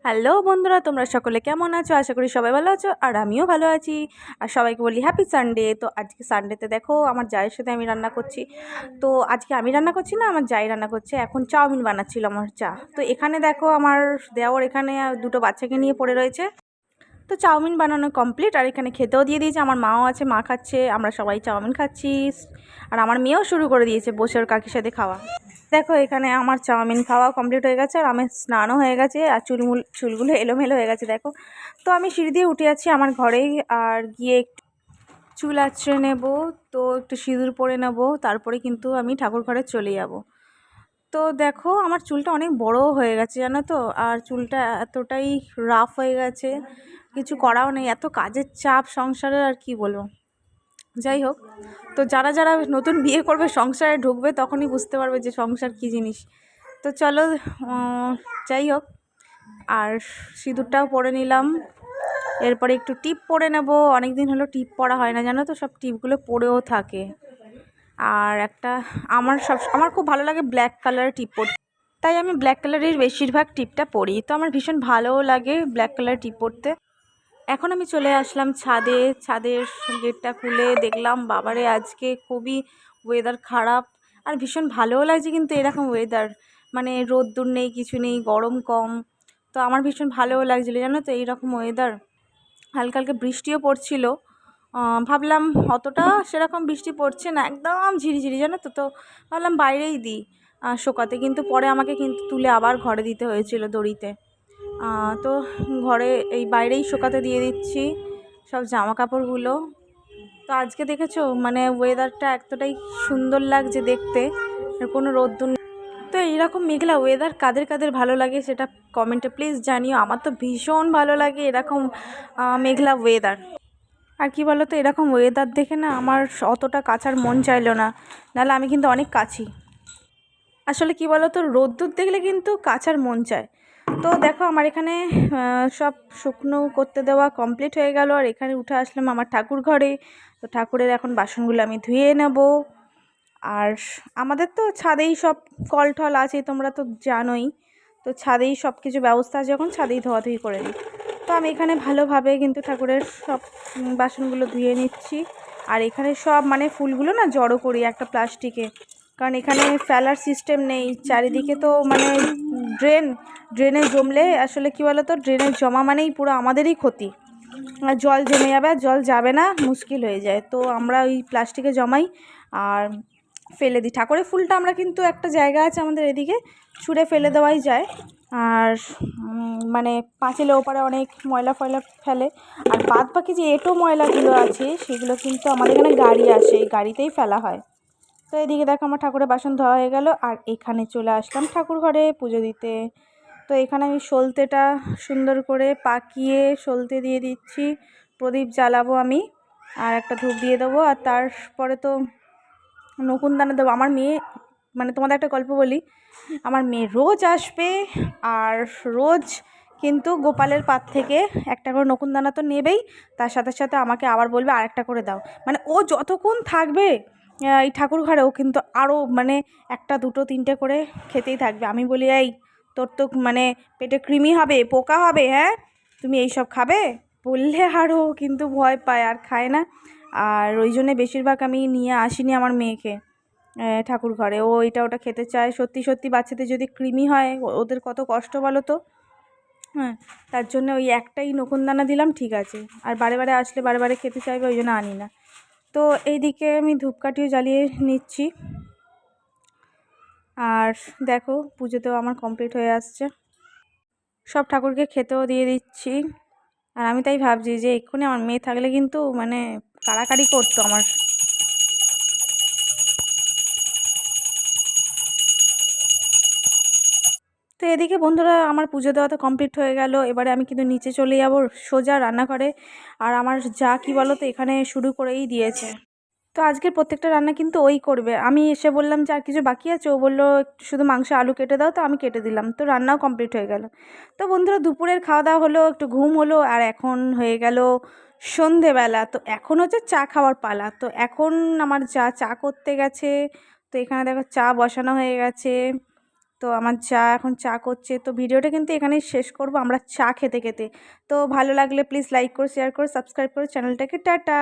Hello বন্ধুরা, তোমরা সকলে কেমন আছো? আশা করি সবাই ভালো আছো, আর আমিও ভালো আছি। আর সবাইকে বলি হ্যাপি সানডে। তো আজকে সানডেতে দেখো আমার জায়ের সাথে আমি রান্না করছি। তো আজকে আমি রান্না করছি না, আমার জাই রান্না করছে। এখন চাউমিন বানাচ্ছিল আমার চা। তো এখানে দেখো আমার দেওর এখানে দুটো বাচ্চাকে নিয়ে পড়ে রয়েছে। তো চাউমিন বানানো কমপ্লিট, আর এখানে খেতেও দিয়ে দিয়েছে। আমার মাও আছে, মা খাচ্ছে, আমরা সবাই চাউমিন খাচ্ছি। আর আমার মেয়েও শুরু করে দিয়েছে বসে ওর কাকির সাথে খাওয়া। দেখো এখানে আমার চাউমিন খাওয়া কমপ্লিট হয়ে গেছে, আর আমার স্নানও হয়ে গেছে, আর চুলগুলো এলোমেলো হয়ে গেছে দেখো। তো আমি সিঁড়ি দিয়ে উঠে যাচ্ছি আমার ঘরেই, আর গিয়ে একটু চুল আঁচড়ে নেবো, তো একটু সিঁদুর পরে নেবো, তারপরে কিন্তু আমি ঠাকুর ঘরে চলে যাব। তো দেখো আমার চুলটা অনেক বড় হয়ে গেছে জানো তো, আর চুলটা এতটাই রাফ হয়ে গেছে, কিছু করাও নেই, এত কাজের চাপ সংসারে, আর কি বলবো। যাই হোক, তো যারা যারা নতুন বিয়ে করবে, সংসারে ঢুকবে, তখনই বুঝতে পারবে যে সংসার কী জিনিস। তো চলো, যাই হোক, আর সিঁদুরটাও পরে নিলাম। এরপরে একটু টিপ পরে নেব, অনেক দিন হলো টিপ পরা হয় না জানো তো, সব টিপগুলো পরেও থাকে। আর একটা আমার খুব ভালো লাগে ব্ল্যাক কালারের টিপ পরতে, তাই আমি ব্ল্যাক কালারের বেশিরভাগ টিপটা পরি। তো আমার ভীষণ ভালোও লাগে ব্ল্যাক কালারের টিপ পরতে। এখন আমি চলে আসলাম ছাদে। ছাদের গেটটা খুলে দেখলাম বাবারে আজকে খুবই ওয়েদার খারাপ, আর ভীষণ ভালোও লাগছে কিন্তু এরকম ওয়েদার, মানে রোদ্দুর নেই, কিছু নেই, গরম কম। তো আমার ভীষণ ভালোও লাগছিলো জানো তো এইরকম ওয়েদার। হালকা হালকা বৃষ্টিও পড়ছিল। ভাবলাম অতটা সেরকম বৃষ্টি পড়ছে না, একদম ঝিরিঝিরি জানো তো। তো ভাবলাম বাইরেই দিই শোকাতে, কিন্তু পরে আমাকে কিন্তু তুলে আবার ঘরে দিতে হয়েছিল দড়িতে। তো ঘরে এই বাইরেই শোকাতে দিয়ে দিচ্ছি সব জামা কাপড়গুলো। তো আজকে দেখেছো মানে ওয়েদারটা এতটাই সুন্দর লাগছে দেখতে, আর কোনো রোদ্দুর নেই। তো এইরকম মেঘলা ওয়েদার কাদের কাদের ভালো লাগে সেটা কমেন্টে প্লিজ জানিও। আমার তো ভীষণ ভালো লাগে এরকম মেঘলা ওয়েদার। আর কি বলো তো, এরকম ওয়েদার দেখে না আমার অতটা কাচার মন চাইলো না, নাহলে আমি কিন্তু অনেক কাছি। আসলে কি বলো তো, রোদ্দুর দেখলে কিন্তু কাচার মন চায়। তো দেখো আমার এখানে সব শুকনো করতে দেওয়া কমপ্লিট হয়ে গেল, আর এখানে উঠে আসলাম আমার ঠাকুর ঘরে। তো ঠাকুরের এখন বাসনগুলো আমি ধুয়ে নেব। আর আমাদের তো ছাদেই সব কল টল আছে, তোমরা তো জানোই। তো ছাদেই সব কিছু ব্যবস্থা আছে, যখন ছাদেই ধোয়াধুয়ি করে নিই। তো আমি এখানে ভালোভাবে কিন্তু ঠাকুরের সব বাসনগুলো ধুয়ে নিচ্ছি। আর এখানে সব মানে ফুলগুলো না জড়ো করি একটা প্লাস্টিকে, কারণ এখানে ফেলার সিস্টেম নেই চারিদিকে। তো মানে ড্রেনে জমলে আসলে কি বলো তো, ড্রেনে জমা মানেই পুরো আমাদেরই ক্ষতি। আর জল জমে যাবে, আর জল যাবে না, মুশকিল হয়ে যায়। তো আমরা ওই প্লাস্টিকে জমাই আর ফেলে দিই। ঠাকুরের ফুলটা আমরা কিন্তু একটা জায়গা আছে আমাদের এদিকে, ছুঁড়ে ফেলে দেওয়াই যায়। আর মানে পাঁচিলের ওপারে অনেক ময়লা ফয়লা ফেলে। আর বাদ বাকি যে এঁটো ময়লাগুলো আছে সেগুলো কিন্তু আমাদের এখানে গাড়ি আসে, এই গাড়িতেই ফেলা হয়। তো এদিকে দেখো আমার ঠাকুরের বাসন ধোয়া হয়ে গেল, আর এখানে চলে আসলাম ঠাকুর ঘরে পুজো দিতে। তো এখানে আমি সলতেটা সুন্দর করে পাকিয়ে সলতে দিয়ে দিচ্ছি। প্রদীপ জ্বালাবো আমি, আর একটা ধূপ দিয়ে দেবো, আর তারপরে তো নকুনদানা দেবো। আমার মেয়ে, মানে তোমাদের একটা গল্প বলি, আমার মেয়ে রোজ আসবে, আর রোজ কিন্তু গোপালের পাত থেকে একটা করে নকুনদানা তো নেবেই, তার সাথে সাথে আমাকে আবার বলবে আরেকটা করে দাও। মানে ও যতক্ষণ থাকবে এই ঠাকুর ঘরে, ও কিন্তু আরও মানে একটা দুটো তিনটে করে খেতেই থাকবে। আমি বলি এই তোর তো মানে পেটে কৃমি হবে, পোকা হবে, হ্যাঁ তুমি এইসব খাবে বললে, আরও কিন্তু ভয় পায় আর খায় না। আর ওই জন্যে বেশিরভাগ আমি নিয়ে আসিনি আমার মেয়েকে ঠাকুর ঘরে। ও এটা ওটা খেতে চায়। সত্যি সত্যি বাচ্চাদের যদি কৃমি হয় ওদের কত কষ্ট বলো তো। হ্যাঁ, তার জন্য ওই একটাই নকুনদানা দিলাম, ঠিক আছে। আর বারে বারে আসলে বারে বারে খেতে চাইবে, ওই জন্য আনি না। তো এইদিকে আমি ধূপকাঠিও জ্বালিয়ে নিচ্ছি। আর দেখো পুজোতেও আমার কমপ্লিট হয়ে আসছে, সব ঠাকুরকে খেতেও দিয়ে দিচ্ছি। আর আমি তাই ভাবছি যে এক্ষুনি আমার মেয়ে থাকলে কিন্তু মানে কাড়াকাড়ি করতো আমার। তো এদিকে বন্ধুরা আমার পুজো দেওয়া তো কমপ্লিট হয়ে গেল, এবারে আমি কিন্তু নিচে চলে যাব সোজা রান্নাঘরে। আর আমার যা কি বলো তো এখানে শুরু করেই দিয়েছে। তো আজকের প্রত্যেকটা রান্না কিন্তু ওই করবে। আমি এসে বললাম যে আর কিছু বাকি আছে, ও বললো একটু শুধু মাংস আলু কেটে দাও, তো আমি কেটে দিলাম, তো রান্নাও কমপ্লিট হয়ে গেল। তো বন্ধুরা দুপুরের খাওয়া দাওয়া হলো, একটু ঘুম হলো, আর এখন হয়ে গেল সন্ধেবেলা। তো এখন হচ্ছে চা খাওয়ার পালা। তো এখন আমার চা করতে গেছে। তো এখানে দেখো চা বসানো হয়ে গেছে। তো আমার চা এখন চা করছে। তো ভিডিওটা কিন্তু এখানেই শেষ করব আমরা চা খেতে খেতে। তো ভালো লাগলে প্লিজ লাইক করো, শেয়ার করো, সাবস্ক্রাইব করো চ্যানেলটাকে। টাটা।